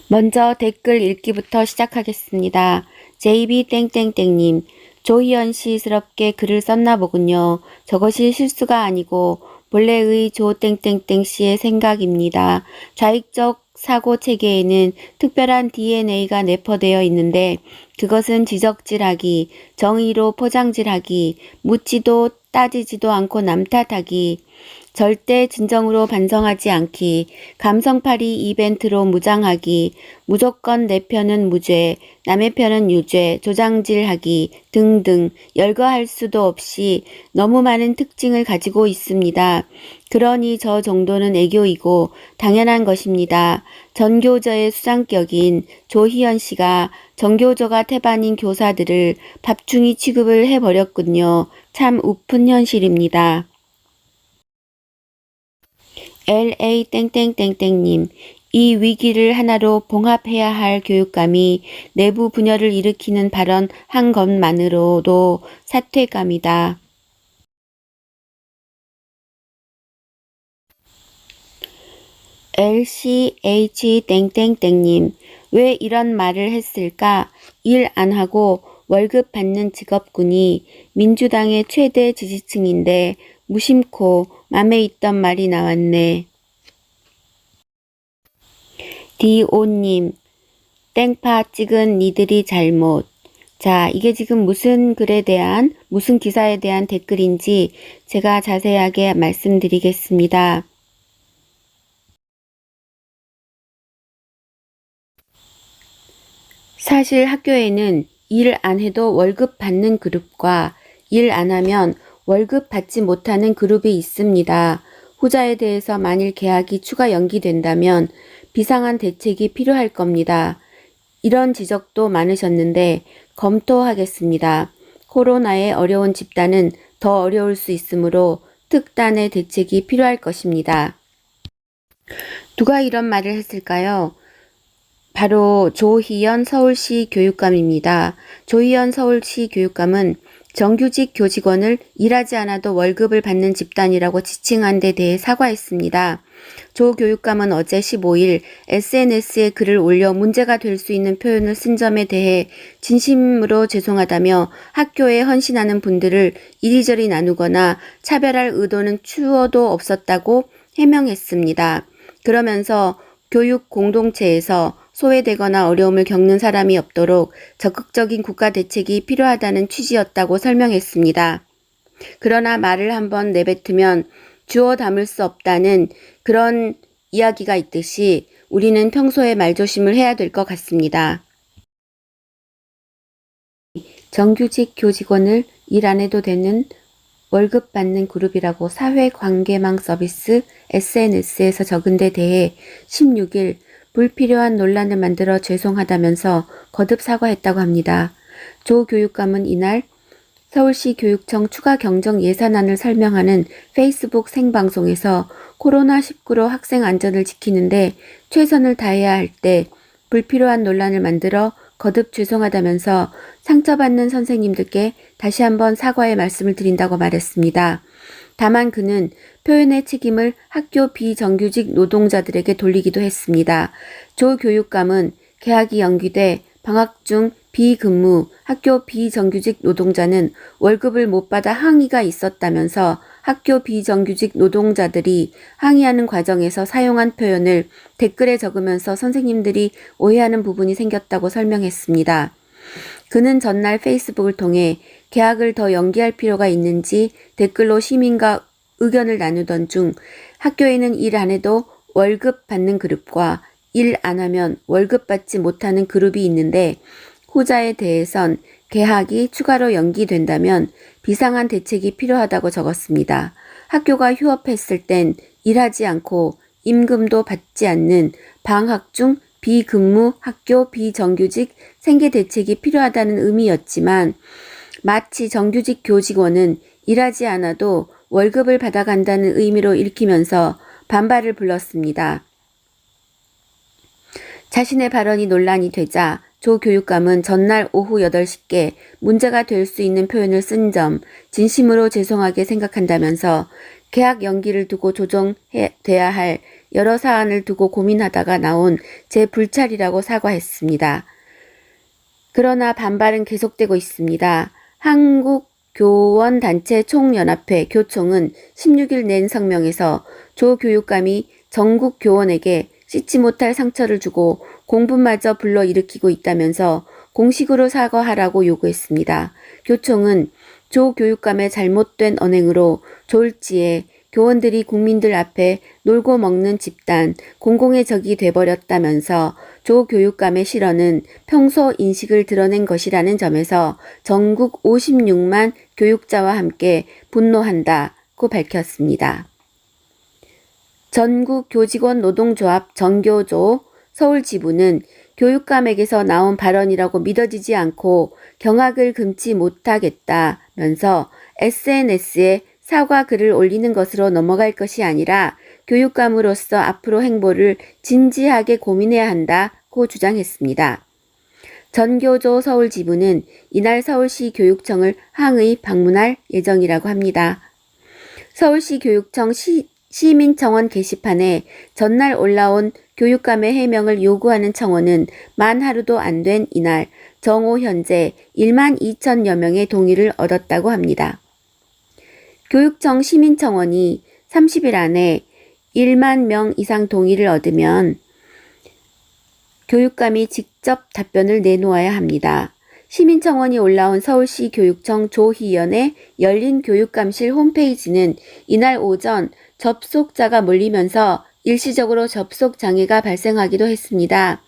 먼저 댓글 읽기부터 시작하겠습니다. JB땡땡땡님, 조희연씨스럽게 글을 썼나 보군요. 저것이 실수가 아니고 본래의 조땡땡땡씨의 생각입니다. 좌익적 사고 체계에는 특별한 DNA가 내포되어 있는데 그것은 지적질하기, 정의로 포장질하기, 묻지도 따지지도 않고 남 탓하기, 절대 진정으로 반성하지 않기, 감성팔이 이벤트로 무장하기, 무조건 내 편은 무죄, 남의 편은 유죄, 조장질하기 등등 열거할 수도 없이 너무 많은 특징을 가지고 있습니다. 그러니 저 정도는 애교이고 당연한 것입니다. 전교조의 수장격인 조희연 씨가 전교조가 태반인 교사들을 밥중이 취급을 해버렸군요. 참 우픈 현실입니다. LA 땡땡땡땡님, 이 위기를 하나로 봉합해야 할 교육감이 내부 분열을 일으키는 발언 한 것만으로도 사퇴감이다. LCH 땡땡땡님, 왜 이런 말을 했을까? 일 안 하고 월급 받는 직업군이 민주당의 최대 지지층인데 무심코 맘에 있던 말이 나왔네. 디오님, 땡파 찍은 니들이 잘못. 자, 이게 지금 무슨 글에 대한, 무슨 기사에 대한 댓글인지 제가 자세하게 말씀드리겠습니다. 사실 학교에는 일 안 해도 월급 받는 그룹과 일 안 하면 월급 받지 못하는 그룹이 있습니다. 후자에 대해서 만일 계약이 추가 연기된다면 비상한 대책이 필요할 겁니다. 이런 지적도 많으셨는데 검토하겠습니다. 코로나에 어려운 집단은 더 어려울 수 있으므로 특단의 대책이 필요할 것입니다. 누가 이런 말을 했을까요? 바로 조희연 서울시 교육감입니다. 조희연 서울시 교육감은 정규직 교직원을 일하지 않아도 월급을 받는 집단이라고 지칭한 데 대해 사과했습니다. 조 교육감은 어제 15일 SNS에 글을 올려 문제가 될 수 있는 표현을 쓴 점에 대해 진심으로 죄송하다며 학교에 헌신하는 분들을 이리저리 나누거나 차별할 의도는 추호도 없었다고 해명했습니다. 그러면서 교육 공동체에서 소외되거나 어려움을 겪는 사람이 없도록 적극적인 국가 대책이 필요하다는 취지였다고 설명했습니다. 그러나 말을 한번 내뱉으면 주워 담을 수 없다는 그런 이야기가 있듯이 우리는 평소에 말조심을 해야 될 것 같습니다. 정규직 교직원을 일 안 해도 되는 월급 받는 그룹이라고 사회관계망 서비스 SNS에서 적은 데 대해 16일 불필요한 논란을 만들어 죄송하다면서 거듭 사과했다고 합니다. 조 교육감은 이날 서울시 교육청 추가 경정 예산안을 설명하는 페이스북 생방송에서 코로나19로 학생 안전을 지키는데 최선을 다해야 할 때 불필요한 논란을 만들어 거듭 죄송하다면서 상처받는 선생님들께 다시 한번 사과의 말씀을 드린다고 말했습니다. 다만 그는 표현의 책임을 학교 비정규직 노동자들에게 돌리기도 했습니다. 조 교육감은 개학이 연기돼 방학 중 비근무 학교 비정규직 노동자는 월급을 못 받아 항의가 있었다면서 학교 비정규직 노동자들이 항의하는 과정에서 사용한 표현을 댓글에 적으면서 선생님들이 오해하는 부분이 생겼다고 설명했습니다. 그는 전날 페이스북을 통해 개학을 더 연기할 필요가 있는지 댓글로 시민과 의견을 나누던 중 학교에는 일 안 해도 월급 받는 그룹과 일 안 하면 월급 받지 못하는 그룹이 있는데 후자에 대해선 개학이 추가로 연기된다면 비상한 대책이 필요하다고 적었습니다. 학교가 휴업했을 땐 일하지 않고 임금도 받지 않는 방학 중 비근무 학교 비정규직 생계 대책이 필요하다는 의미였지만 마치 정규직 교직원은 일하지 않아도 월급을 받아간다는 의미로 읽히면서 반발을 불렀습니다. 자신의 발언이 논란이 되자 조 교육감은 전날 오후 8시께 문제가 될 수 있는 표현을 쓴 점 진심으로 죄송하게 생각한다면서 개학 연기를 두고 조정돼야 할 여러 사안을 두고 고민하다가 나온 제 불찰이라고 사과했습니다. 그러나 반발은 계속되고 있습니다. 한국교원단체 총연합회 교총은 16일 낸 성명에서 조 교육감이 전국 교원에게 씻지 못할 상처를 주고 공분마저 불러일으키고 있다면서 공식으로 사과하라고 요구했습니다. 교총은 조 교육감의 잘못된 언행으로 졸지에 교원들이 국민들 앞에 놀고 먹는 집단, 공공의 적이 돼버렸다면서 조 교육감의 실언은 평소 인식을 드러낸 것이라는 점에서 전국 56만 교육자와 함께 분노한다고 밝혔습니다. 전국 교직원 노동조합 전교조 서울지부는 교육감에게서 나온 발언이라고 믿어지지 않고 경악을 금치 못하겠다면서 SNS에 사과 글을 올리는 것으로 넘어갈 것이 아니라 교육감으로서 앞으로 행보를 진지하게 고민해야 한다고 주장했습니다. 전교조 서울지부는 이날 서울시 교육청을 항의 방문할 예정이라고 합니다. 서울시 교육청 시민청원 게시판에 전날 올라온 교육감의 해명을 요구하는 청원은 만 하루도 안 된 이날 정오 현재 1만 2천여 명의 동의를 얻었다고 합니다. 교육청 시민청원이 30일 안에 1만 명 이상 동의를 얻으면 교육감이 직접 답변을 내놓아야 합니다. 시민청원이 올라온 서울시 교육청 조희연의 열린 교육감실 홈페이지는 이날 오전 접속자가 몰리면서 일시적으로 접속 장애가 발생하기도 했습니다.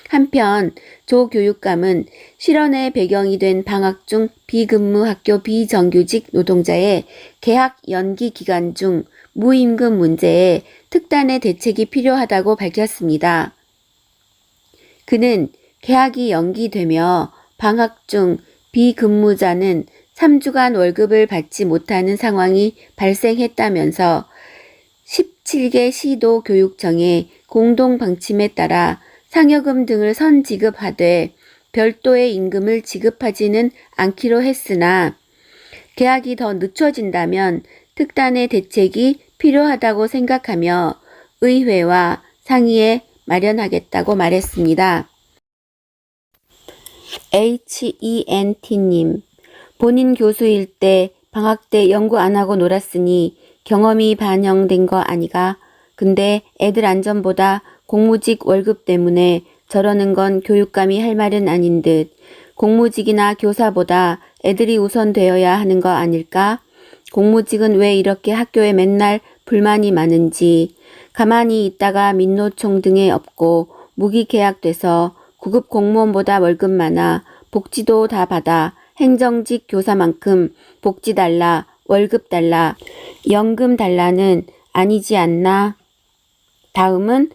한편 조 교육감은 실언의 배경이 된 방학 중 비근무 학교 비정규직 노동자의 개학 연기 기간 중 무임금 문제에 특단의 대책이 필요하다고 밝혔습니다. 그는 개학이 연기되며 방학 중 비근무자는 3주간 월급을 받지 못하는 상황이 발생했다면서 17개 시도 교육청의 공동 방침에 따라 상여금 등을 선지급하되 별도의 임금을 지급하지는 않기로 했으나 개학이 더 늦춰진다면 특단의 대책이 필요하다고 생각하며 의회와 상의에 마련하겠다고 말했습니다. HENT님, 본인 교수일 때 방학 때 연구 안 하고 놀았으니 경험이 반영된 거 아니가? 근데 애들 안전보다 공무직 월급 때문에 저러는 건 교육감이 할 말은 아닌 듯. 공무직이나 교사보다 애들이 우선 되어야 하는 거 아닐까? 공무직은 왜 이렇게 학교에 맨날 불만이 많은지. 가만히 있다가 민노총 등에 업고 무기계약돼서 구급 공무원보다 월급 많아 복지도 다 받아 행정직 교사만큼 복지 달라, 월급 달라, 연금 달라는 아니지 않나? 다음은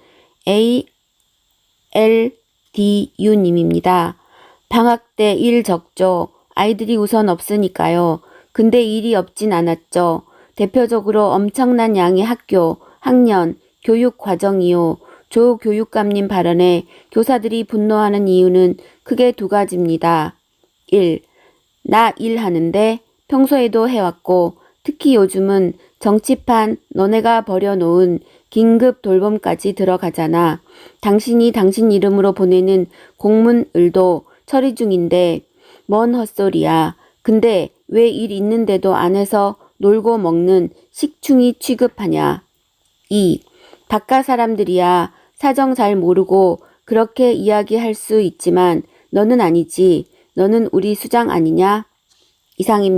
ALDU님입니다. 방학 때 일 적죠. 아이들이 우선 없으니까요. 근데 일이 없진 않았죠. 대표적으로 엄청난 양의 학교, 학년, 교육 과정이요. 조 교육감님 발언에 교사들이 분노하는 이유는 크게 두 가지입니다. 1. 나 일하는데 평소에도 해왔고 특히 요즘은 정치판 너네가 버려놓은 긴급 돌봄까지 들어가잖아. 당신이 당신 이름으로 보내는 공문을도 처리 중인데 뭔 헛소리야. 근데 왜 일 있는데도 안 해서 놀고 먹는 식충이 취급하냐. 2. 바깥 사람들이야 사정 잘 모르고 그렇게 이야기할 수 있지만 너는 아니지. 너는 우리 수장 아니냐? 이상입니다.